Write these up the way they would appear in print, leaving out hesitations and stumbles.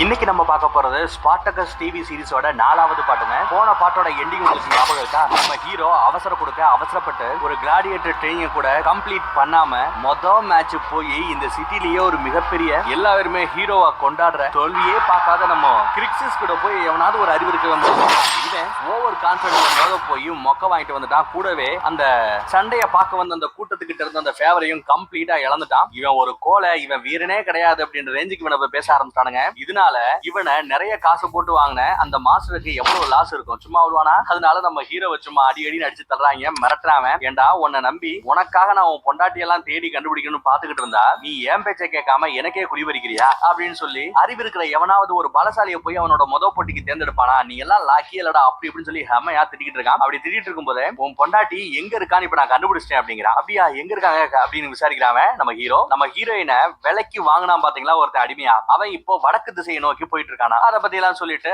இன்னைக்கு நம்ம பார்க்க போறது ஸ்பார்டகஸ் டிவி சீரிஸோட 4வது பாட்டுங்க. போன பாட்டோட எண்டிங் உங்களுக்கு ஞாபகம் இருக்கா? நம்ம ஹீரோ அவசரப்பட்டு ஒரு கிளாடியேட்டர் ட்ரெயினிங் கூட கம்ப்ளீட் பண்ணாம மேட்ச் போய் இந்த சிட்டிலேயே ஒரு மிகப்பெரிய எல்லாருமே ஹீரோவா கொண்டாடுற தோல்வியே பார்க்காத நம்ம கிரிக்ஸஸ் கூட போய் எவனாவது ஒரு அறிவு இருக்க இவன் ஓவர் கான்பிடன்ஸ் போய் மொக்க வாங்கிட்டு வந்துட்டான். கூடவே அந்த சண்டைய பார்க்க வந்த அந்த கூட்டத்துக்கிட்ட இருந்த அந்த ஃபேவரையும் கம்ப்ளீட்டா இழந்துட்டான். இவன் ஒரு கோலை, இவன் வீரனே கிடையாது அப்படின்ற ரேஞ்சுக்கு இவனை பேச ஆரம்பிச்சானுங்க. இதனால இவனை நிறைய காசு போட்டு வாங்கின அந்த மாஸ்டருக்கு எவ்வளவு லாஸ் இருக்கும், சும்மா வருவானா? அதனால நம்ம ஹீரோவை சும்மா அடி அடிச்சு தர்றாங்க, மிரட்டுறாங்க. ஏண்டா உன்னை நம்பி உனக்காக நான் உன் பொண்டாட்டி எல்லாம் தேடி கண்டுபிடிக்கணும்னு பாத்துக்கிட்டு இருந்தா நீ ஏன் பேச்சை கேட்காம எனக்கே குடிவரிக்கிறியா அப்படின்னு சொல்லி அறிவு இருக்கிற எவனாவது ஒரு பலசாலியை போய் அவனோட போட்டிக்கு தேர்ந்தெடுப்பானா? நீ எல்லாம் லாக்கி இல்லடா அப்படி இப்படின்னு சொல்லி ஹமையா திட்டிட்டு இருக்கான். அப்படி திட்டிட்டு இருக்கும் போதே உன் பொண்டாட்டி எங்க இருக்கான்னு இப்ப நான் கண்டுபிடிச்சிட்டேன் அப்படிங்கிறான். அப்படியா, எங்க இருக்காங்க அப்படின்னு விசாரிக்கிறாங்க. நம்ம ஹீரோயினை விலைக்கு வாங்கினா பாத்தீங்களா ஒருத்தன் அடிமையா, அவன் இப்போ வடக்கு திசையை நோக்கி போயிட்டு இருக்கானா. அதை பத்தி எல்லாம் சொல்லிட்டு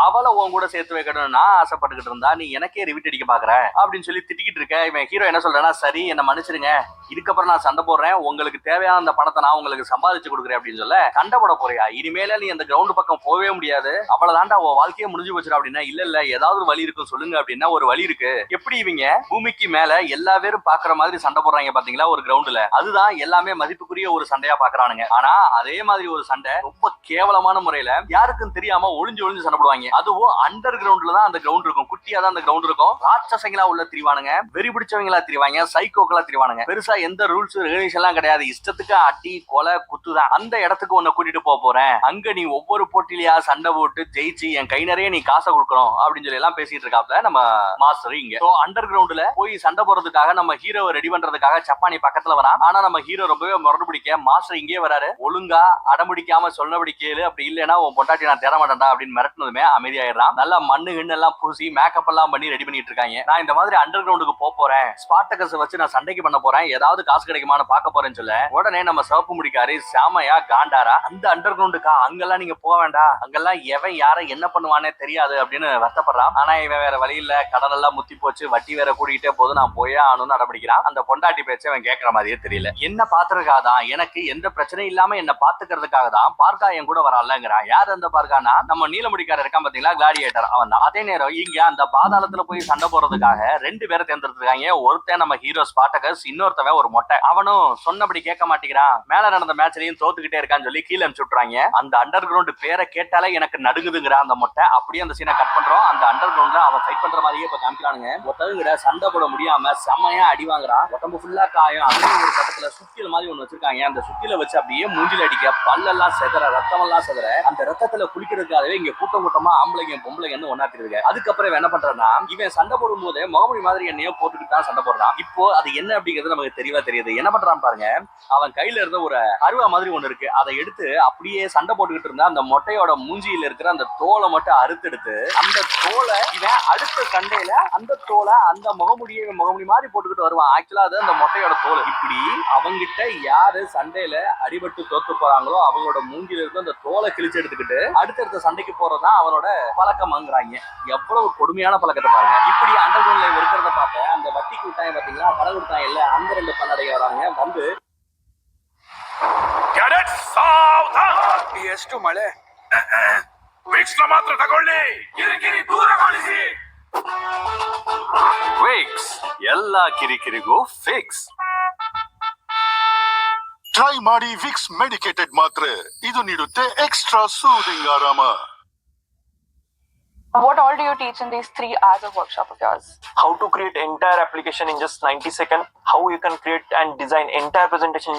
அவளை உன் கூட சேர்த்து வைக்கணும் நான் ஆசைப்பட்டுக்கிட்டு இருந்தா நீ எனக்கே ரிவிட் அடிக்க பாக்குற அப்படின்னு சொல்லி திட்டிக்கிட்டு இருக்க. இவன் ஹீரோ என்ன சொல்றேன்னா, சரி என்ன மன்னிச்சிருங்க, இதுக்கப்புறம் நான் சண்டை போடுறேன், உங்களுக்கு தேவையான அந்த பணத்தை நான் உங்களுக்கு சம்பாதிச்சு கொடுக்குறேன் அப்படின்னு சொல்ல, சண்டை போட போறியா? இனிமேல நீ அந்த கிரவுண்ட் பக்கம் போகவே முடியாது, அவ்வளவுதான்டா உன் வாழ்க்கையே முடிஞ்சு போச்சுடா அப்படின்னா, இல்ல ஏதாவது ஒரு வழி இருக்கும் சொல்லுங்க அப்படின்னா, ஒரு வழி இருக்கு. எப்படி இவங்க பூமிக்கு மேல எல்லா பேரும் பாக்குற மாதிரி சண்டை போடுறாங்க பாத்தீங்களா ஒரு கிரவுண்ட்ல, அதுதான் எல்லாமே மதிப்புக்குரிய ஒரு சண்டையா பாக்குறானுங்க. ஆனா அதே மாதிரி ஒரு சண்டை ரொம்ப கேவலமான முறையில யாருக்கும் தெரியாம ஒளிஞ்சு சண்டை போடுவாங்க. அதுவும் அண்டர் கிரவுண்ட்ல தான் அந்த கிரவுண்ட் இருக்கும், குட்டியா தான் அந்த கிரவுண்ட் இருக்கும். ராட்சசங்களா உள்ள திரிவானுங்க, வெறி பிடிச்சவங்களா திரிவாங்க, சைக்கோக்களா திரிவானுங்க. பெருசா எந்த ரூல்ஸ் ரெகுலேஷன் எல்லாம் கிடையாது, இஷ்டத்துக்கு அடி கொலை குத்துதான். அந்த இடத்துக்கு உன்னை கூட்டிட்டு போறேன், அங்க நீ ஒவ்வொரு போட்டியிலயா சண்டை போட்டு ஜெயிச்சு என் கை நிறைய நீ காசை கொடுக்கணும் அப்படின்னு சொல்லி எல்லாம் பேசிட்டு இருக்காப்ல நம்ம மாஸ்டர். இங்க அண்டர் கிரவுண்ட்ல போய் சண்டை போறதுக்காக நம்ம ஹீரோவை ரெடி பண்றதுக்காக சப்பானி பக்கத்துல வரான். ஆனா நம்ம ஹீரோ ரொம்பவே முரடு பிடிக்க மாஸ்டர் இங்கே வராரு. ஒழுங்கா அடம்பிடிக்காம சொன்னபடி கேளு, அப்படி இல்லைன்னா உன் பொண்டாட்டி நான் தர மாட்டேன்டா அப்படின்னு மிரட்டினதுமே அமைதியாயிடலாம். நல்லா மண்ணு கிண்ணு எல்லாம் பூசி மேக்கப் எல்லாம் பண்ணி ரெடி பண்ணிட்டு இருக்காங்க. நான் இந்த மாதிரி அண்டர் கிரவுண்டுக்கு போறேன், ஸ்பார்டகஸ் வச்சு நான் சண்டைக்கு பண்ண போறேன், ஏதாவது காசு கிடைக்குமான்னு பார்க்க போறேன்னு சொல்ல, உடனே நம்ம சிவப்பு முடிக்காரு சாமையா காண்டாரா, அந்த அண்டர் கிரவுண்டுக்கா அங்கெல்லாம் நீங்க போக வேண்டாம், அங்கெல்லாம் எவன் யார என்ன பண்ணுவானே தெரியாது அப்படின்னு வருத்தப்படுறான். ஆனா இவன் வேற வழி இல்ல, கடன் எல்லாம் முத்தி போச்சு, வட்டி வேற கூட்டிகிட்டே போது, நான் போயே ஆகணும்னு அடம்பிடிக்கிறான். அந்த பொண்டாட்டி பேச்ச அவன் கேட்கற மாதிரியே தெரியல. என்ன பாத்துறதுக்காக தான், எனக்கு எந்த பிரச்சனையும் இல்லாம என்ன பாத்துக்கிறதுக்காக தான் பார்க்கா என் கூட வரான்லங்கிறான். யார் அந்த பார்க்கானா? நம்ம நீலமுடிக்கார இருக்கான் பாத்தீங்களா, கிளாடியேட்டர், அவன் தான். அதே நேரம் இங்க அந்த பாதாளத்துல போய் சண்டை போறதுக்காக 2 பேரை தேர்ந்தெடுத்திருக்காங்க. ஒருத்தன் நம்ம ஹீரோ ஸ்பார்டகஸ், இன்னொருத்தவன் ஒரு மொட்டை. அவனும் சொன்னபடி கேட்க மாட்டேங்கிறான், மேல நடந்த மேட்ச்லயும் தோத்துக்கிட்டே இருக்கான்னு சொல்லி கீழே அனுப்பிச்சு விட்டுறாங்க. அந்த அண்டர் கிரவுண்ட் பேரை கேட்டாலே எனக்கு நடுங்குதுங்கிறான் அந்த மொட்டை. அப்படியே அந்த சீனை கட் பண்றோம். அந்த அண்டர் கிரவுண்ட்ல அவன் ஃபைட் பண்ற மாதிரியே இப்ப காமிக்கிறானுங்க. ஒருத்தவங்க சண்டை போட முடியாம செம்மையா அடி வாங்குறான், உடம்பு ஃபுல்லா காயம். அதே ஒரு பக்கத்துல சுத்தியல் மாதிரி ஒண்ணு வச்சிருக்காங்க. அந்த சுத்தியில வச்சு அப்படியே மூஞ்சில அடிக்க, பல்லெல்லாம் செதற, ரத்தம் எல்லாம் செதற. அந்த ரத்தத்துல குளிக்கிறதுக்காகவே இங்க கூட்டமா ஆம்பளைங்க பொம்பளைங்க ஒன்னாத்திருக்க. அதுக்கப்புறம் என்ன பண்றான்னா, இவன் சண்டை போடும் போது முகமொழி மாதிரி என்னையோ போட்டுக்கிட்டு தான் சண்டை போடுறான். இப்போ அது என்ன அப்படிங்கிறது நமக்கு தெளிவா தெரியுது. என்ன பண்றான்னு பாருங்க, அவன் கையில இருந்த ஒரு அருவா மாதிரி ஒண்ணு இருக்கு, அதை எடுத்து அப்படியே சண்டை போட்டுக்கிட்டு இருந்தா அந்த மொட்டையோட மூஞ்சியில இருக்கிற அந்த தோலை மட்டும் அறுத்தெடுத்து, அந்த தோலை இவன் அடுத்த சண்டையில அந்த தோலை அந்த முகமுடி மாதிரி போட்டுக்கிட்டு வருவான். ஆக்சுவலா அது அந்த மொட்டையோட தோல். இப்படி அவங்கிட்ட யாரு சண்டையில அடிபட்டு தோத்து போறாங்களோ அவங்களோட மூஞ்சில இருக்க அந்த தோலை கிழிச்சு எடுத்துக்கிட்டு அடுத்தடுத்த சண்டைக்கு போறதுதான் அவனோட பழக்கம்ங்கிறாங்க. எவ்வளவு கொடுமையான பழக்கத்தை பாருங்க. இப்படி அண்டர் கிரவுண்ட்ல இருக்கிறத பார்த்த அந்த வட்டிக்கு விட்டாங்க பாத்தீங்களா, படம் கொடுத்தாங்க இல்ல, அந்த 2 பல்லடைய வராங்க வந்து ಎಷ್ಟು ಮಳೆ ವೀಕ್ಸ್ನ ಮಾತ್ರ ತಗೊಳ್ಳಿ, ಕಿರಿಕಿರಿ ದೂರಗೊಳಿಸಿ. ವಿಕ್ಸ್ ಎಲ್ಲಾ ಕಿರಿಕಿರಿಗೂ ಫಿಕ್ಸ್. ಟ್ರೈ ಮಾಡಿ ವಿಕ್ಸ್ ಮೆಡಿಕೇಟೆಡ್ ಮಾತ್ರೆ, ಇದು ನೀಡುತ್ತೆ ಎಕ್ಸ್ಟ್ರಾ ಸೂದಿಂಗ್ ಆರಾಮ. What all do you teach in these 3 hours of workshop of yours? How to create entire application in just 90 seconds, how you can create and design entire presentation.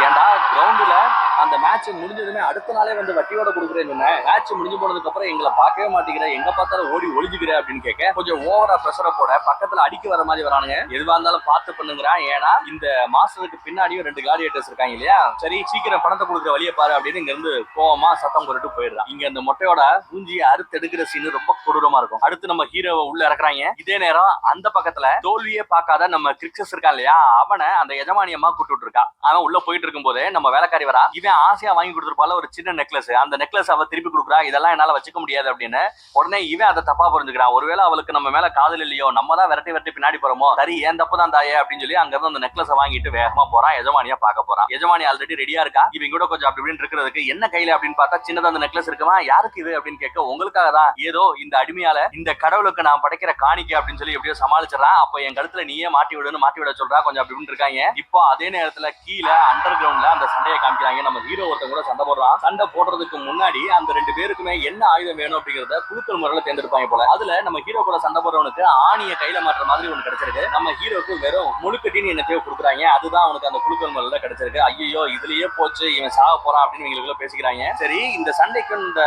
ஏண்டா கிரவுண்ட்ல அந்த match முடிஞ்சதுமே அடுத்த நாளே வந்து வட்டியோட கொடுக்குறேன்னு சொன்னேன். மேட்ச் முடிஞ்சு போனதுக்கு அப்புறம் எங்களை பார்க்கவே மாட்டேங்கிற, எங்க பார்த்தாலும் ஓடி ஒளிஞ்சுக்கிற அப்படின்னு கேட்க, கொஞ்சம் ஓவரா பிரஷரை போட பக்கத்துல அடிக்க வர மாதிரி வரானுங்க. எதுவா இருந்தாலும் பார்த்து பண்ணுங்கிறான். ஏன்னா இந்த மாஸ்டருக்கு பின்னாடியும் 2 கிளாடியேட்டர்ஸ் இருக்காங்க இல்லையா, சரி சீக்கிரம் பணத்தை கொடுக்குற வழியை பாரு அப்படின்னு இங்க இருந்து கோவமா சத்தம் போட்டு போயிடுறான். இங்க அந்த மொட்டையோட மூஞ்சியை அறுத்து எடுக்கிற சீன் ரொம்ப கொடூரமா இருக்கும். அடுத்து நம்ம ஹீரோவை உள்ள இறக்குறாங்க. இதே நேரம் அந்த பக்கத்துல தோல்வியே பார்க்காத நம்ம கிரிக்ஸஸ் இருக்கான் இல்லையா, அவனை அந்த எஜமானியமா கூப்பிட்டு இருக்கா. அவன் உள்ள போயிட்டு இருக்கும் போதே நம்ம வேலைக்காரி வரா. இவன் ஆசையா வாங்கி கொடுத்துருப்பால ஒரு சின்ன நெக்லஸ், அந்த நெக்லஸ் அவ திருப்பி கொடுக்குறா. இதெல்லாம் என்னால வச்சுக்க முடியாது அப்படின்னு உடனே இவன் அதை தப்பா புரிஞ்சுக்கிறான். ஒருவேளை அவளுக்கு நம்ம மேல காதல் இல்லையோ, நம்ம தான் விரட்டி பின்னாடி போறோமோ, சரி ஏன் தப்பு தான் தாயே அப்படின்னு சொல்லி அங்க இருந்து அந்த நெக்லஸ் வாங்கிட்டு வேகமா போறான். எஜமானியா பார்க்க போறான். எஜமானி ஆல்ரெடி ரெடியா இருக்கா. இவங்க கூட கொஞ்சம் அப்படி இப்படின்னு இருக்கிறதுக்கு என்ன கையில அப்படின்னு பார்த்தா சின்னதா அந்த நெக்லஸ் இருக்குமா. யாருக்கு இது அப்படின்னு கேட்க, உங்களுக்காக தான், ஏதோ இந்த அடிமையால இந்த கடவுளுக்கு நான் படைக்கிற காணிக்கை அப்படின்னு சொல்லி எப்படியோ சமாளிச்சிடறான். அப்போ என் கழுத்துல நீயே மாட்டி விட சொல்றா. கொஞ்சம் அப்படி இருக்காங்க. இப்போ அதே நேரத்துல கீழே அண்டர் கிரவுண்ட்ல அந்த சண்டையை காமிக்கிறாங்க. நம்ம ஹீரோ ஒருத்தன் கூட சண்டை போடுறான். சண்டை போடுறதுக்கு முன்னாடி அந்த 2 பேருக்குமே என்ன ஆயுதம் வேணும் அப்படிங்கறத குழுக்கள் முறையில தேர்ந்தெடுப்பாங்க போல. அதுல நம்ம ஹீரோ கூட சண்டை போடுறவனுக்கு ஆணியை கையில மாற்ற மாதிரி ஒண்ணு கிடைச்சிருக்கு. நம்ம ஹீரோக்கு வெறும் முழுக்கட்டின்னு என்னத்தையோ கொடுக்குறாங்க. அதுதான் அவனுக்கு அந்த குழுக்கள் முறையில கிடைச்சிருக்கு. ஐயோ இதுலயே போச்சு, இவன் சாக போறான் அப்படின்னு இவங்களுக்குள்ள பேசிக்கிறாங்க. சரி, இந்த சண்டைக்கு இந்த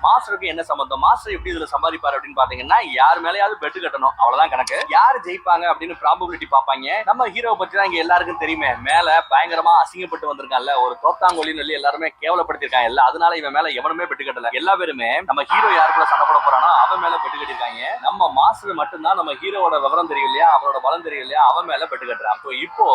மாஸ்டருக்கு என்ன சம்பந்தம், மாஸ்டர் எப்படி இதுல சம்பாதிப்பாரு அப்படின்னு பாத்தீங்கன்னா, யார் மேலேயாவது பெட்டு கட்டணும், அவ்வளவுதான் கணக்கு. யார் ஜெயிப்பாங்க அப்படின்னு ப்ராபபிலிட்டி பாப்பாங்க. நம்ம ஹீரோவை பத்தி தான் இங்க எல்லாருக்கும் தெரியுமே. மேல பயங்கரமா அசிங்கப்பட்டு வந்திருக்கான்ல, ஒரு தோத்தாங்கோலின்னு சொல்லி எல்லாருமே கேவலப்படுத்திருக்காங்க இல்ல, அதனால இவன் மேல எவனுமே பெட்டு கட்டல. எல்லா பேருமே நம்ம ஹீரோ யாருக்குள்ள சண்டை போட போறானோ அவன் மேல பெட்டு கட்டிருக்காங்க. நம்ம மாஸ்டர் மட்டும்தான் நம்ம ஹீரோவோட விவரம் தெரியும் இல்லையா, அவனோட பலம் தெரியும் இல்லையா, அவன் மேல பெட்டு கட்டுறான். இப்போ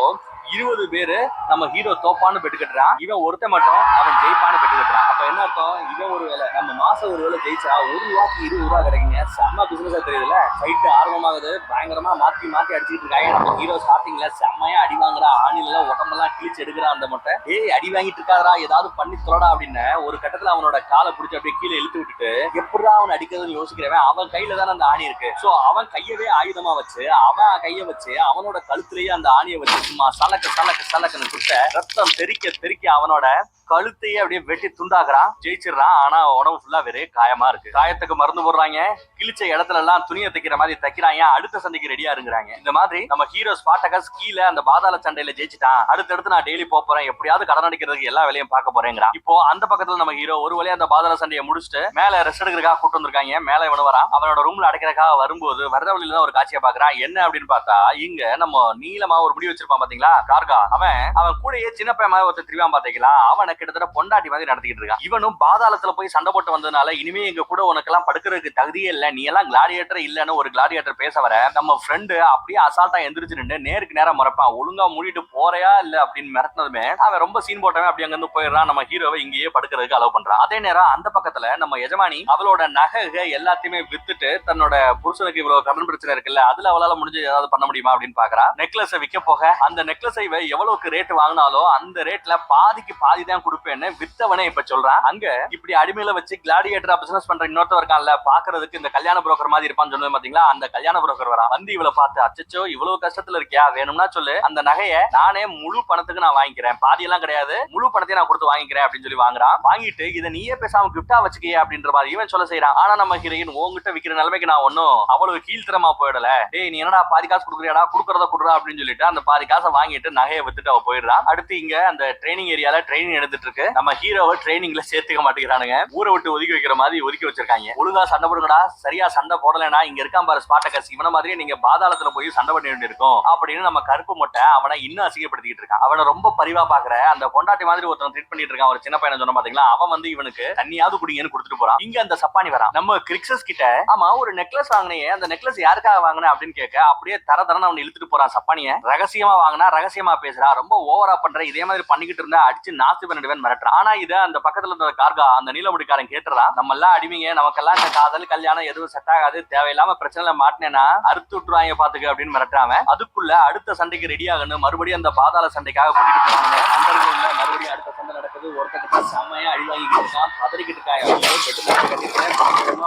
20 பேரு நம்ம ஹீரோ தோப்பான்னு பெட்டு கட்டுறான். இவன் ஒருத்த மட்டும் அவன் ஜெயிப்பான்னு பெட்டு கட்டுறான். அப்ப என்ன அர்த்தம், இவன் ஒரு வேலை நம்ம மாசம் ஒரு வேலை ஜெயிச்சா 1 ரூபாய்க்கு 20 ரூபா கிடைக்குங்க. செம்ம பிசினஸா தெரியுதுல. ஃபைட் ஆர்வமாகுது, பயங்கரமா மாத்தி அடிச்சுட்டு இருக்காங்க. நம்ம ஹீரோ ஸ்டார்டிங்ல செம்மையா அடி வாங்குறா. ஆணில உடம்பெல்லாம் கிழிச்சு எடுக்கிறா. அந்த மொட்டை அடி வாங்கிட்டு இருக்காரா, ஏதாவது பண்ணி தொலைடா அப்படின்னு ஒரு கட்டத்துல அவனோட காலை பிடிச்சி அப்படியே கீழே இழுத்து விட்டுட்டு எப்படா அவன் அடிக்கிறதுன்னு யோசிக்கிறவன் அவன் கையில தானே அந்த ஆணி இருக்கு. சோ அவன் கையவே ஆயுதமா வச்சு அவன் கைய வச்சு அவனோட கழுத்துலயே அந்த ஆணியை வச்சு சும்மா சலக்குன்னு குட்ட ரத்தம் தெறிக்க அவனோட கழுத்தையே அப்படியே வெட்டி துண்டாக்குறான். ஜெயிச்சிடறான். ஆனா உடம்பு ஃபுல்லா வெறும் காயமா இருக்கு. காயத்துக்கு மருந்து போடுறாங்க. கிழிச்ச இடத்துல எல்லாம் துணியை தைக்கிற மாதிரி தைக்கிறாங்க. அடுத்த சண்டைக்கு ரெடியா இருங்கிறாங்க. இந்த மாதிரி நம்ம ஹீரோ ஸ்பார்டகஸ் கீழே அந்த பாதாள சண்டையில ஜெயிச்சுட்டான். அடுத்தடுத்து நான் டெய்லி போறேன், எப்படியாவது கடன் அடிக்கிறதுக்கு எல்லா வேலையும் பார்க்க போறேங்கிறான். இப்போ அந்த பக்கத்துல நம்ம ஹீரோ ஒரு வழியா அந்த பாதாள சண்டையை முடிச்சுட்டு மேல ரெஸ்ட் எடுக்கிறதுக்காக கூட்டு வந்திருக்காங்க. மேல இவனு வரான். அவனோட ரூம்ல அடைக்கிறதுக்காக வரும்போது வர்ற வழியில தான் ஒரு காட்சியை பாக்குறான். என்ன அப்படின்னு பார்த்தா, இங்க நம்ம நீளமா ஒரு முடி வச்சிருப்பான் பாத்தீங்களா கார்கா, அவன் கூடயே சின்ன பையன் மாதிரி ஒருத்தர் திருவான் பாத்தீங்களா, அவனை கிட்டத்தட்ட பொண்டாட்டி மாதிரி நடத்திக்கிட்டு இருக்கான். இவனும் பாதாளத்துல போய் சண்டை போட்டு வந்ததுனால இனிமே எங்க கூட உனக்கெல்லாம் படுக்கிறதுக்கு தகுதியே இல்ல, நீ எல்லாம் கிளாடியேட்டர் இல்லன்னு ஒரு கிளாடியேட்டர் பேச வர நம்ம ஃப்ரெண்டு அப்படியே அசால்ட்டா எந்திரிச்சு நின்று நேருக்கு நேரம் முறைப்பான். ஒழுங்கா மூடிட்டு போறையா இல்ல அப்படின்னு மிரட்டினதுமே அவன் ரொம்ப சீன் போட்டவன் அப்படி அங்க இருந்து போயிடுறான். நம்ம ஹீரோவை இங்கேயே படுக்கிறதுக்கு அலோவ் பண்றான். அதே நேரம் அந்த பக்கத்துல நம்ம எஜமானி அவளோட நகை எல்லாத்தையுமே வித்துட்டு தன்னோட புருஷனுக்கு இவ்வளவு கடன் பிரச்சனை இருக்குல்ல, அதுல அவளால முடிஞ்சு ஏதாவது பண்ண முடியுமா அப்படின்னு பாக்குறா. நெக்லஸை விற்க போக அந்த நெக்லஸை எவ்வளவுக்கு ரேட் வாங்கினாலோ அந்த ரேட்ல பாதிக்கு பாதி தான் கொடுப்பேன்னு வித்தவனே இப்ப சொல்றான். அங்க இப்படி அடிமையில வச்சு கிளாடியேட்டரா பிசினஸ் பண்ற இன்னொருத்தர் இருக்கான்ல, பாக்குறதுக்கு இந்த கல்யாண புரோக்கர் மாதிரி இருப்பான்னு சொன்னது பாத்தீங்களா, அந்த கல்யாண புரோக்கர் வரா. வந்து இவளை பார்த்து, அச்சச்சோ இவ்வளவு கஷ்டத்துல இருக்கியா, வேணும்னா சொல்லு, அந்த நகையை நானே முழு பணத்துக்கு நான் வாங்கிக்கிறேன், பாதி எல்லாம் கிடையாது, முழு பணத்தையும் நான் கொடுத்து வாங்கிக்கிறேன் அப்படின்னு சொல்லி வாங்குறான். வாங்கிட்டு இதை நீயே பேசாம கிஃப்டா வச்சுக்கிய அப்படின்ற மாதிரி இவன் சொல்ல செய்யறான். ஆனா நம்ம ஹீரோயின், உங்ககிட்ட விக்கிற நிலைமைக்கு நான் ஒன்னும் அவ்வளவு கீழ்த்தரமா போயிடல, டேய் நீ என்னடா பாதி காசு கொடுக்குறியாடா, கொடுக்கறத கொடுறா அப்படின்னு சொல்லிட்டு அந்த பாதி காசை வாங்கிட்டு நகையை வித்துட்டு அவ போயிடுறான். அடுத்து இங்க அந்த ட்ரைனிங் ஏரியால ட்ரைனிங் எடுத்துட்டு இருக்கு. நம்ம ஹீரோவை ட்ரைனிங்ல சேர்த்துக்க மாட்டேங்கிறானுங்க. ஊரை விட்டு ஒதுக்கி வைக்கிற மாதிரி ஒதுக்கி வச்சிருக்காங்க. ஒழுங்கா சண்டை போடுங்கடா, சரியா சண்டை போடலைன்னா இங்க இருக்கான் பாரு ஸ்பார்டகஸ், இவன மாதிரியே நீங்க பாதாளத்துல போய் சண்டை பண்ண வேண்டியிருக்கும் அப்படின்னு நம்ம கருப்பு மொட்டை அவனை இன்னும் அசிங்கப்படுத்திட்டு இருக்கான். அவனை ரொம்ப பரிவா பாக்குற அந்த பொண்டாட்டி மாதிரி ஒருத்தன் ட்ரீட் பண்ணிட்டு இருக்கான். ஒரு சின்ன பையனை சொன்ன பாத்தீங்களா, அவன் வந்து இவனுக்கு தண்ணியாவது குடிங்கன்னு கொடுத்துட்டு போறான். இங்க அந்த சப்பானி வரான். நம்ம கிரிக்ஸஸ் கிட்ட, ஆமா ஒரு நெக்லஸ் வாங்கினே, அந்த நெக்லஸ் யாருக்காக வாங்கின அப்படின்னு கேட்க, அப்படியே தரன்னு அவனை இழுத்துட்டு போறான். சப்பானிய ரகசியமா வாங்கினா, ரகசியமா பேசுறா, ரொம்ப ஓவரா பண்ற, இதே மாதிரி பண்ணிக்கிட்டு இருந்தா அடிச்சு நாஸ்தி பண்ணிடுவேன் மிரட்டுறான். ஆனா இத அந்த பக்கத்துல இருந்த கார்கா அந்த நீலமுடிக்காரன் கேட்டுறான். நம்ம எல்லாம் அடிமைங்க, நமக்கெல்லாம் இந்த காதல் கல்யாணம் எதுவும் செட் ஆகாது, தேவையில்லாம பிரச்சனை மாட்டினேன்னா அறுத்து விட்டுருவாங்க பாத்துக்க அப்படின்னு மிரட்டாம, அதுக்குள்ள அடுத்த சண்டைக்கு ரெடி ஆகணும். மறுபடியும் அந்த பாதாள சண்டைக்காக கூட்டிட்டு போறாங்க. அண்டர்கிரவுண்ட்ல மறுபடியும் அடுத்த சண்டை நடக்குது. ஒருத்தர் செம்மையா அடி வாங்கிட்டு இருக்கான், பதறிக்கிட்டு இருக்கான்,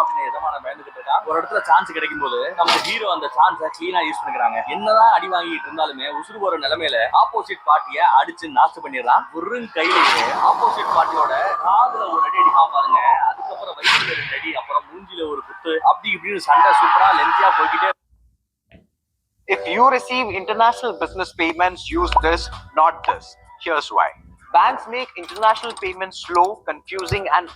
அப்படின்னு எதமான பயந்துகிட்டு இருக்கான். ஒரு இடத்துல சான்ஸ் கிடைக்கும் போது நம்ம ஹீரோ அந்த சான்ஸை கிளீனா யூஸ் பண்ணிக்கிறாங்க. என்னதான் அடி வாங்கிட்டு இருந்தாலுமே உசுறு போற நிலைமையில ஆப்போசிட் பார்ட்டியை அடிச்சு நாஸ்தி பண்ணிடுறான். ஒரு கையிலேயே ஆப்போசிட் பார்ட்டியோட காதுல ஒரு அடி அடிமா பாருங்க, அதுக்கப்புறம் வயிற்றுல 2 அடி, அப்புறம் மூஞ்சில ஒரு குத்து, அப்படி இப்படின்னு சண்டை சூப்பரா லென்த்தியா போய்கிட்டே. If you receive international business payments, use this, not this. Here's why. Banks make international payments slow, confusing, and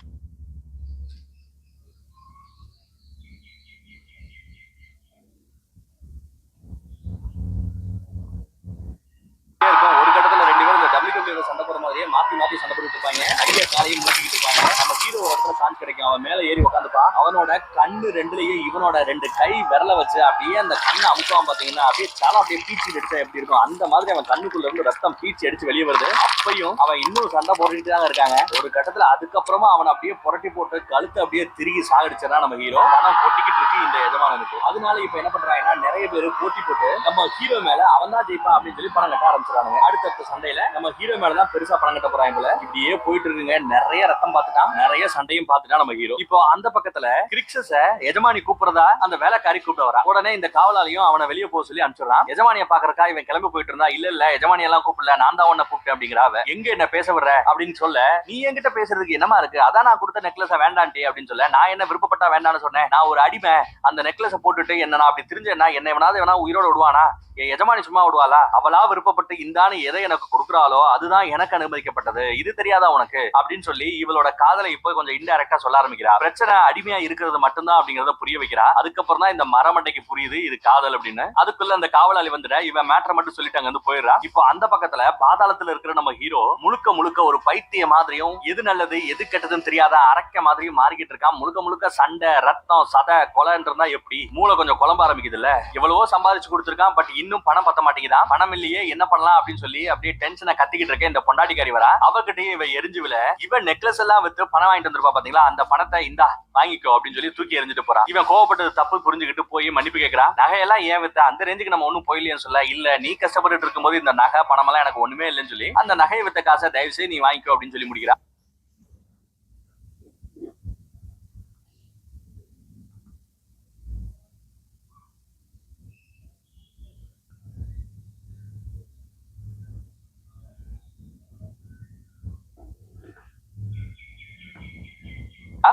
ஒரு கட்டத்துல 2 பேரும் இந்த WWE சண்டை போற மாதிரியே மாத்தி சண்டை போட்டு இருப்பாங்க. ஐடியா காலையும் மூட்டிக்கிட்டு இருப்பாங்க. நம்ம ஹீரோ ஒருத்தர் சான்ஸ் கிடைக்கும். அவன் மேல ஏறி உட்காந்துப்பா. அவனோட கண்ணு ரெண்டுலயும் இவனோட 2 கை விரல வச்சு அப்படியே அந்த கண்ணை அமுக்குவான். பாத்தீங்கன்னா அப்படியே தலை அப்படியே பீச்சி அடிச்சா எப்படி இருக்கும் அந்த மாதிரி அவன் கண்ணுக்குள்ள இருந்து ரத்தம் பீச்சி அடிச்சு வெளியே வருது. அப்பையும் அவன் இன்னும் சண்டை போட்டுட்டு தான் இருக்காங்க. ஒரு கட்டத்துல அதுக்கப்புறமா அவன் அப்படியே புரட்டி போட்டு கழுத்து அப்படியே திருகி சாகடிச்சா நம்ம ஹீரோ. பணம் கொட்டிக்கிட்டு இருக்கு இந்த எஜமானனுக்கு. அதனால இப்ப என்ன பண்றாங்கன்னா நிறைய பேர் போட்டி போட்டு நம்ம ஹீரோ மேல அவன் தான் ஜெயிப்பான் அப்படின்னு சொல்லி பணம் கட்ட ஆரம்பிச்சிடறாங்க. அடுத்த சண்டையில நம்ம ஹீரோ மேலதான் பெருசா பணம் கட்ட போறாங்க போல. இப்படியே போயிட்டு இருக்குங்க. நிறைய ரத்தம் பார்த்துட்டான், நிறைய சண்டையும் பார்த்துட்டான் நம்ம ஹீரோ. இப்போ அந்த பக்கத்துல கிரிக்ஸஸ எஜமானி கூப்பிடுறதா அந்த வேலைக்காரி கூப்பிட்டு வரா. உடனே இந்த காவலாளியும் அவனை வெளியே போக சொல்லி அனுப்பிச்சிடறான். எஜமானிய பாக்குறக்கா இவன் கிளம்பி போயிட்டு இருந்தா, இல்ல எஜமானி எல்லாம் கூப்பிடல, நான் தான் உன்னை கூப்பிட்டேன் அப்படிங்கிறா. எங்க என்ன பேச விடுற அப்படின்னு சொல்ல, நீ என்கிட்ட பேசுறதுக்கு என்னமா இருக்கு, அதான் நான் கொடுத்த நெக்லஸ வேண்டான்டி அப்படின்னு சொல்ல, நான் என்ன விருப்பப்பட்டா வேண்டான்னு சொன்னேன், நான் ஒரு அடிமை, அந்த நெக்லஸ போட்டுட்டு என்ன நான் அப்படி தெரிஞ்சேன்னா என்ன வேணா உயிரோட விடுவானா, என் எஜமானி சும்மா விடுவாளா, அவளா விருப்பப்பட்டு இந்தானு எதை எனக்கு கொடுக்குறாளோ அதுதான் எனக்கு அனுமதிக்கப்பட்டது, இது தெரியாதா உனக்கு அப்படின்னு சொல்லி இவளோட காதலை இப்போ கொஞ்சம் இன்டைரக்டா சொல்ல ஆரம்பிக்கிறா. பிரச்சனை அடிமையா இருக்கிறது மட்டும்தான் அப்படிங்கறத புரிய வைக்கிறா. அதுக்கப்புறம் தான் இந்த மரமண்டைக்கு புரியுது இது காதல் அப்படின்னு. அதுக்குள்ள அந்த காவலாளி வந்துட இவன் மேட்டரை மட்டும் சொல்லிட்டு அங்க வந்து போயிடுறா. இப்போ அந்த பக்கத்துல பாதாளத்துல இருக்கிற நம்ம ஹீரோ முழுக்க ஒரு பைத்திய மாதிரியும் எது நல்லது எது கெட்டதுன்னு தெரியாத அரக்க மாதிரியும் மாறிக்கிட்டு இருக்கான். முழுக்க சண்டை ரத்தம் சதை கொலைன்னு இருந்தா எப்படி மூளை கொஞ்சம் குழம்ப ஆரம்பிக்குது இல்ல. எவ்வளவோ சம்பாதிச்சு கொடுத்துருக்கான், பட் இன்னும் பணம் பத்த மாட்டேங்குதா. பணம் இல்லையே என்ன பண்ணலாம் அப்படின்னு சொல்லி அப்படியே டென்ஷனை கத்திக்கிட்டு இருக்க இந்த பொண்டாட்டிக்காரி வரா. அவகிட்டயும் இவன் எரிஞ்சு வில இவன் நெக்லஸ் எல்லாம் வித்து பணம் வாங்கிட்டு வந்திருப்பா பாத்தீங்களா, அந்த பணத்தை இந்தா வாங்கிக்கோ அப்படின்னு சொல்லி தூக்கி எறிஞ்சிட்டு போறான். இவன் கோவப்பட்டது தப்பு புரிஞ்சுக்கிட்டு போய் மன்னிப்பு கேட்கறான். நகையெல்லாம் ஏன் வித்த, அந்த ரேஞ்சுக்கு நம்ம ஒண்ணும் போயிலையேன்னு சொல்ல, இல்ல நீ கஷ்டப்பட்டு இருக்கும்போது இந்த நகை பணம் எல்லாம் எனக்கு ஒண்ணுமே இல்லைன்னு சொல்லி அந்த நகையை வித்த காசை தயவு செய்து நீ வாங்கிக்கோ அப்படின்னு சொல்லி முடிக்கிறான்.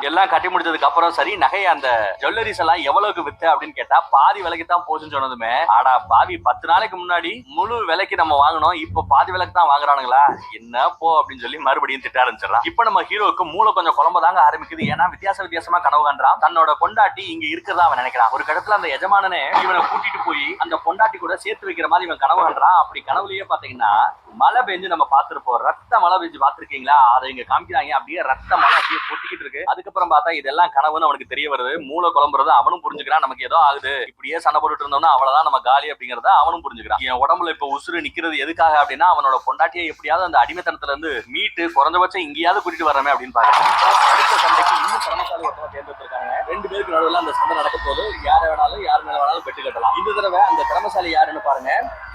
எல்லாம் கட்டி முடிச்சதுக்கு அப்புறம் சரி நகையை அந்த ஜுவல்லரிஸ் எல்லாம் எவ்வளவுக்கு வித்த அப்படின்னு கேட்டா பாதி விலைக்கு தான் போச்சுன்னு சொன்னதுமே, ஆடா பாவி 10 நாளைக்கு முன்னாடி முழு விலைக்கு நம்ம வாங்கணும், இப்ப பாதி விலைக்கு தான் வாங்குறானுங்களா என்ன போ அப்படின்னு சொல்லி மறுபடியும் திட்ட ஆரம்பிச்சிடறான். இப்ப நம்ம ஹீரோக்கு மூளை கொஞ்சம் குழம்பதாங்க ஆரம்பிக்குது. ஏன்னா வித்தியாசமா கனவு காண்றான். தன்னோட பொண்டாட்டி இங்க இருக்கிறதா அவன் நினைக்கிறான். ஒரு கடத்துல அந்த எஜமானனே இவனை கூட்டிட்டு போய் அந்த பொண்டாட்டி கூட சேர்த்து வைக்கிற மாதிரி இவன் கனவு காண்றான். அப்படி கனவுலயே பாத்தீங்கன்னா மழை பெஞ்சு நம்ம பார்த்திருப்போம், ரத்த மழை பெஞ்சு பார்த்திருக்கீங்களா, அதை இங்க காமிக்கிறாங்க. அப்படியே ரத்த மழை அப்படியே கொட்டிக்கிட்டு இருக்கு. அதுக்கப்புறம் பார்த்தா இதெல்லாம் கனவுன்னு அவனுக்கு தெரிய வருது. மூளை குழம்புறது அவனும் புரிஞ்சுக்கிறான். நமக்கு ஏதோ ஆகுது, இப்படியே சண்டை போட்டுட்டு இருந்தோம்னா அவ்வளவுதான் நம்ம காலி அப்படிங்கறத அவனும் புரிஞ்சுக்கிறான். என் உடம்புல இப்ப உசுறு நிக்கிறது எதுக்காக அப்படின்னா அவனோட பொண்டாட்டியை எப்படியாவது அந்த அடிமைத்தனத்துல இருந்து மீட்டு குறைஞ்சபட்சம் இங்கேயாவது கூட்டிட்டு வரமே அப்படின்னு பாக்குறேன். அடுத்த சண்டைக்கு இன்னும் திறமைசாலி ஒருத்தவங்க தேர்ந்தெடுத்திருக்காங்க. 2 பேருக்கு நடுவில் அந்த சண்டை நடக்க போது யார வேணாலும் யார் மேல வேணாலும் பெட்டு கட்டலாம். இந்த தடவை அந்த திறமைசாலி யாருன்னு பாருங்க.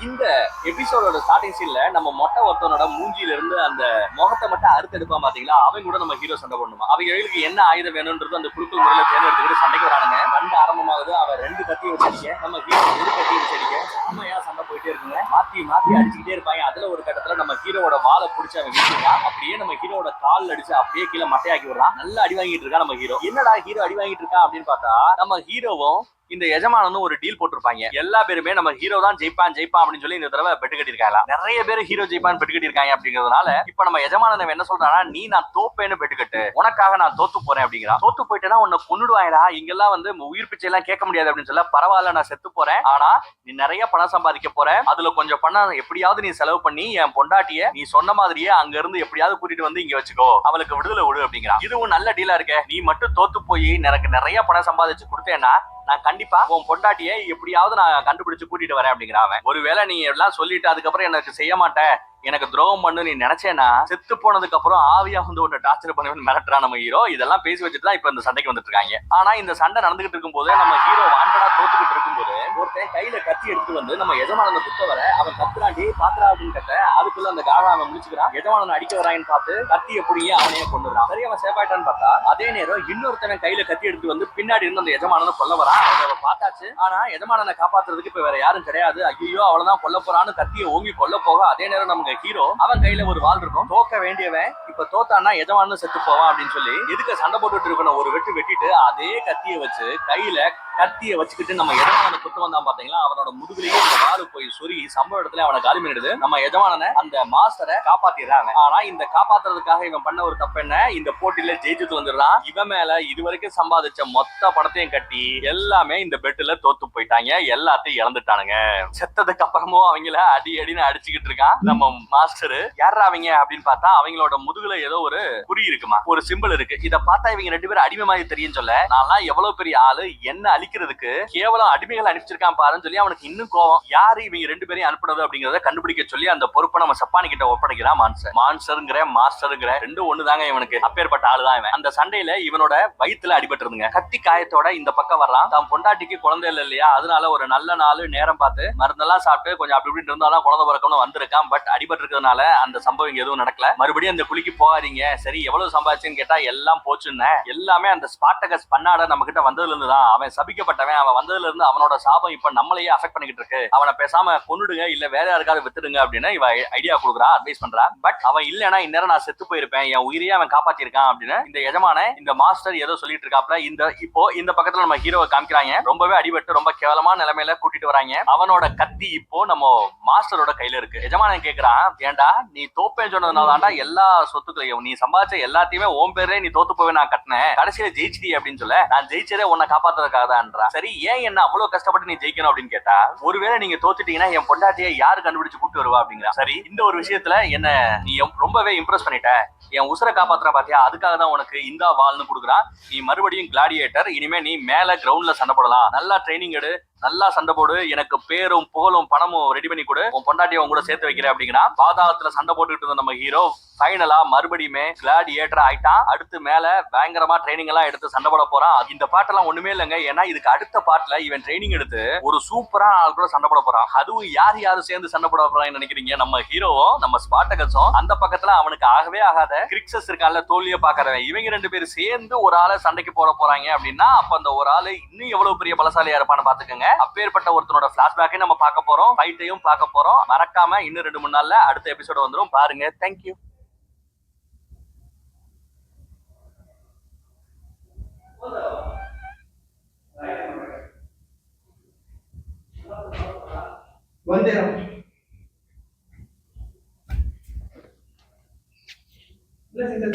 இந்த எபிசோடோட ஸ்டார்டிங் சீன்ல நம்ம மொட்டை ஒருத்தனோட மூஞ்சியில இருந்து அந்த முகத்தை மட்டும் அறுத்தெடுப்பான் பாத்தீங்களா, அவன் கூட நம்ம ஹீரோ சண்டை பண்ணுமா. அவங்களுக்கு என்ன ஆயுதம் வேணும்ன்றது அந்த குழுக்கள் முறையில தேர்ந்தெடுத்துக்கிட்டு சண்டைக்கு வரானுங்க. சண்டை ஆரம்பமாகுது. அவன் 2 கத்தியை வச்சடிக்க, நம்ம ஹீரோ 1 கத்தியை வச்சடிக்க, செம்மையா சண்டை போயிட்டே இருக்குங்க. மாத்தி அடிச்சுக்கிட்டே இருப்பாங்க. அதுல ஒரு கட்டத்துல நம்ம ஹீரோட வாழை பிடிச்சி அவன் வீசுறான். அப்படியே நம்ம ஹீரோட கால் அடிச்சு அப்படியே கீழே மட்டையாக்கி விடுறான். நல்லா அடி வாங்கிட்டு இருக்கா நம்ம ஹீரோ. என்னடா ஹீரோ அடி வாங்கிட்டு இருக்கா அப்படின்னு பார்த்தா நம்ம ஹீரோவும் இந்த எஜமானனும் ஒரு டீல் போட்டிருப்பாங்க. எல்லா பேருமே நம்ம ஹீரோ தான் ஜெயிப்பான் அப்படின்னு சொல்லி இந்த தடவை பெட்டு கட்டிருக்காங்க. நிறைய பேர் ஹீரோ ஜெயிப்பான் பெட்டு கட்டிருக்காங்க. அப்படிங்கிறதுனால இப்ப நம்ம எஜமானன் என்ன சொல்றானா, நீ நான் தோப்பேன்னு பெட்டு கட்டு, உனக்காக நான் தோத்து போறேன் அப்படிங்கிறான். தோத்து போயிட்டேன்னா உன்னை கொன்னுடுவாங்கடா, இங்கெல்லாம் வந்து உயிர் பிச்சை எல்லாம் கேட்க முடியாது அப்படின்னு சொல்ல, பரவாயில்ல நான் செத்து போறேன், ஆனா நீ நிறைய பணம் சம்பாதிக்க போற, அதுல கொஞ்சம் பணம் எப்படியாவது நீ செலவு பண்ணி என் பொண்டாட்டிய நீ சொன்ன மாதிரியே அங்க இருந்து எப்படியாவது கூட்டிட்டு வந்து இங்க வச்சுக்கோ, அவளுக்கு விடுதலை விடு அப்படிங்கிறான். இதுவும் நல்ல டீலா இருக்க. நீ மட்டும் தோத்து போய் எனக்கு நிறைய பணம் சம்பாதிச்சு கொடுத்தேன்னா நான் கண்டிப்பா உன் பொண்டாட்டியை எப்படியாவது நான் கண்டுபிடிச்சு கூட்டிட்டு வரேன் அப்படிங்கிறான். ஒருவேளை நீ எல்லாம் சொல்லிட்டு அதுக்கப்புறம் எனக்கு செய்ய மாட்டேன், எனக்கு துரோகம் பண்ணு நீ நினைச்சேன்னா செத்து போனதுக்கு அப்புறம் ஆவியா வந்து உன்னை டார்ச்சர் பண்ணுவேன்னு மிரட்டுறான் நம்ம ஹீரோ. இதெல்லாம் பேசி வச்சுட்டு தான் இப்ப இந்த சண்டைக்கு வந்துட்டு இருக்காங்க. ஆனா இந்த சண்டை நடந்துகிட்டு இருக்கும் போது நம்ம ஹீரோ வாண்டடா தோத்துக்கிட்டு இருக்கும்போது ஒருத்தன் கையில கத்தி எடுத்து வந்து நம்ம எஜமானனை குத்த வர அவன் கத்துறாண்டி பாத்திரா அப்படின்னு கட்ட, அதுக்குள்ள அந்த காவலை அவன் முடிச்சுக்கிறான். எஜமானனை அடிக்க வராங்கன்னு பார்த்து கத்திய புடிங்க அவனையே கொண்டுறான். சரி அவன் சேஃபாயிட்டான்னு பார்த்தா அதே நேரம் இன்னொருத்தவன் கையில கத்தி எடுத்து வந்து பின்னாடி இருந்து அந்த எஜமானனை கொல்ல வரான். பார்த்தாச்சு, ஆனா எஜமானனை காப்பாத்துறதுக்கு இப்ப வேற யாரும் கிடையாது. ஐயோ அவ்வளவுதான் கொல்ல போறான்னு கத்தியை ஓங்கி கொல்ல போக அதே நேரம் நமக்கு ஹீரோ அவன் கையில ஒரு வாள் இருக்கும். தோக்க வேண்டியவன் இப்ப தோத்தானா எஜமானன் செத்து போவான் அப்படின்னு சொல்லி எதுக்கு சண்டை போட்டுட்டு இருக்கணும், ஒரு வெட்டு வெட்டிட்டு அதே கத்தியை வச்சு கையில கத்தியை வச்சுக்கிட்டு நம்ம எஜமானனை குத்து வந்தான் பாத்தீங்களா, அவனோட முதுகுலயே இந்த வாள் போய் சொறி சம்பவ இடத்துல அவனை காலி பண்ணிடுது. நம்ம எஜமானனை அந்த மாஸ்டரை காப்பாத்திடுறாங்க. ஆனா இந்த காப்பாத்துறதுக்காக இவன் பண்ண ஒரு தப்பு என்ன, இந்த போட்டியில ஜெயிச்சுட்டு வந்துடுறான். இவன் மேல இதுவரைக்கும் சம்பாதிச்ச மொத்த படத்தையும் கட்டி எல்லாமே இந்த பெட்டுல தோத்து போயிட்டாங்க, எல்லாத்தையும் இழந்துட்டானுங்க. செத்ததுக்கு அப்புறமும் அவங்கள அடின்னு அடிச்சுக்கிட்டு இருக்கான் நம்ம மாஸ்டர். யாரா அவங்க அப்படின்னு பார்த்தா அவங்களோட முதுகுல முதுகுல ஏதோ ஒரு குறி இருக்குமா, ஒரு சிம்பிள் இருக்கு. இத பார்த்தா இவங்க ரெண்டு பேரும் அடிமை மாதிரி தெரியும் சொல்ல, நான்லாம் எவ்வளவு பெரிய ஆளு, என்ன அழிக்கிறதுக்கு கேவலம் அடிமைகள் அனுப்பிச்சிருக்கான் பாருன்னு சொல்லி அவனுக்கு இன்னும் கோவம். யாரு இவங்க ரெண்டு பேரையும் அனுப்புனது அப்படிங்கறத கண்டுபிடிக்க சொல்லி அந்த பொறுப்பை நம்ம சப்பானி கிட்ட ஒப்படைக்கிறான் மான்சர். மான்சருங்கிற மாஸ்டருங்கிற ரெண்டும் ஒண்ணுதாங்க இவனுக்கு. அப்பேற்பட்ட ஆளுதான் இவன். அந்த சண்டையில இவனோட வயித்துல அடிபட்டுருந்துங்க. கத்தி காயத்தோட இந்த பக்கம் வர்றான். தான் பொண்டாட்டிக்கு குழந்தை இல்லையா, அதனால ஒரு நல்ல நாள் நேரம் பார்த்து மருந்தெல்லாம் சாப்பிட்டு கொஞ்சம் அப்படி இப்படி இருந்தாலும் குழந்தை பிறக்கணும் வந்திருக்கான். பட் அடிபட்டு இருக்கிறதுனால அந்த சம்பவம் இங்க எதுவும் நடக்கல. மறுபடியும் அந்த குளிக்கு போகாதீங்க. சரி எவ்வளவு சம்பாதிச்சுன்னு கேட்டா எல்லாம் போச்சுன்னு. எல்லாமே அந்த ஸ்பார்டகஸ் பண்ணாட நம்ம கிட்ட வந்ததுல இருந்து தான். அவன் சபிக்கப்பட்டவன். அவன் வந்ததுல இருந்து அவனோட சாபம் இப்ப நம்மளையே அஃபெக்ட் பண்ணிக்கிட்டு இருக்கு. அவனை பேசாம கொன்னுடுங்க, இல்ல வேற யாருக்காவது வித்துடுங்க அப்படின்னு இவ ஐடியா கொடுக்குறா, அட்வைஸ் பண்றா. பட் அவன் இல்லன்னா இந்நேரம் நான் செத்து போயிருப்பேன், என் உயிரையே அவன் காப்பாத்திருக்கான் அப்படின்னு இந்த எஜமான இந்த மாஸ்டர் ஏதோ சொல்லிட்டு இருக்காப்ல. இப்போ இந்த பக்கத்துல நம்ம ஹீரோவை காமிக்கிறாங்க. ரொம்பவே அடிபட்டு ரொம்ப கேவலமான நிலைமையில கூட்டிட்டு வராங்க. அவனோட கத்தி இப்போ நம்ம மாஸ்டரோட கையில இருக்கு. எஜமானன் கேக்குறான், ஏண்டா நீ தோப்பேன்னு சொன்னதுனாலதான்டா எல்லா சொத்துக்களையும் நீ சம்பாதிச்ச எல்லாத்தையுமே ஓம் பேரே நீ தோத்து போவே நான் கட்டினேன், கடைசியில ஜெயிச்சிட்டி அப்படின்னு சொல்ல, நான் ஜெயிச்சதே உன்னை காப்பாத்துறதுக்காக தான்ன்றா. சரி ஏன் என்ன அவ்வளவு கஷ்டப்பட்டு நீ ஜெயிக்கணும் அப்படின்னு கேட்டா, ஒருவேளை நீங்க தோத்துட்டீங்கன்னா என் பொண்டாட்டியை யாரு கண்டுபிடிச்சு கூட்டு வருவா அப்படிங்கிற. சரி இந்த ஒரு விஷயத்துல என்ன நீ ரொம்பவே இம்ப்ரெஸ் பண்ணிட்ட, என் உசுரை காப்பாத்துற பாத்தியா, அதுக்காக தான் உனக்கு இந்த வால்னு கொடுக்குறான். நீ மறுபடியும் கிளாடியேட்டர், இனிமே நீ மேல கிரவுண்ட்ல சண்டை போடலாம், நல்லா ட்ரைனிங் எடு, நல்லா சண்டை போடு, எனக்கு பேரும் புகழும் பணமும் ரெடி பண்ணி கொடு, உன் பொண்டாட்டியை உங்க கூட சேர்த்து வைக்கிறேன் அப்படிங்கிறா. பாதாளத்துல சண்டை போட்டுக்கிட்டு இருந்த நம்ம ஹீரோ ஃபைனலா மறுபடியுமே கிளாடியேட்டர் ஆயிட்டான். அடுத்து மேல பயங்கரமா ட்ரைனிங் எல்லாம் எடுத்து சண்டை போட போறான். இந்த பாட்டெல்லாம் ஒண்ணுமே இல்லைங்க, ஏன்னா இதுக்கு அடுத்த பாட்டுல இவன் ட்ரைனிங் எடுத்து ஒரு சூப்பரான ஆள் கூட சண்டை போட போறான். அதுவும் யாரு சேர்ந்து சண்டை போட போறான்னு நினைக்கிறீங்க? நம்ம ஹீரோவும் நம்ம ஸ்பார்டகஸும். அந்த பக்கத்துல அவனுக்கு ஆகவே ஆகாத கிரிக்ஸஸ் இருக்கான்ல, தோல்விய பாக்குறவன், இவங்க ரெண்டு பேரும் சேர்ந்து ஒரு ஆளை சண்டைக்கு போட போறாங்க அப்படின்னா அப்ப அந்த ஒரு ஆளு இன்னும் எவ்வளவு பெரிய பலசாலியா இருப்பான்னு பாத்துக்கோங்க. அப்பேற்பட்ட ஒருத்தனோட பிளாஷ்பேக்கை நம்ம பார்க்க போறோம், ஃபைட்டையும் பார்க்க போறோம். மறக்காம இன்னும் 2-3 நாள்ல அடுத்த எபிசோட் வந்துரும், பாருங்க. தேங்க்யூ.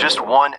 Just one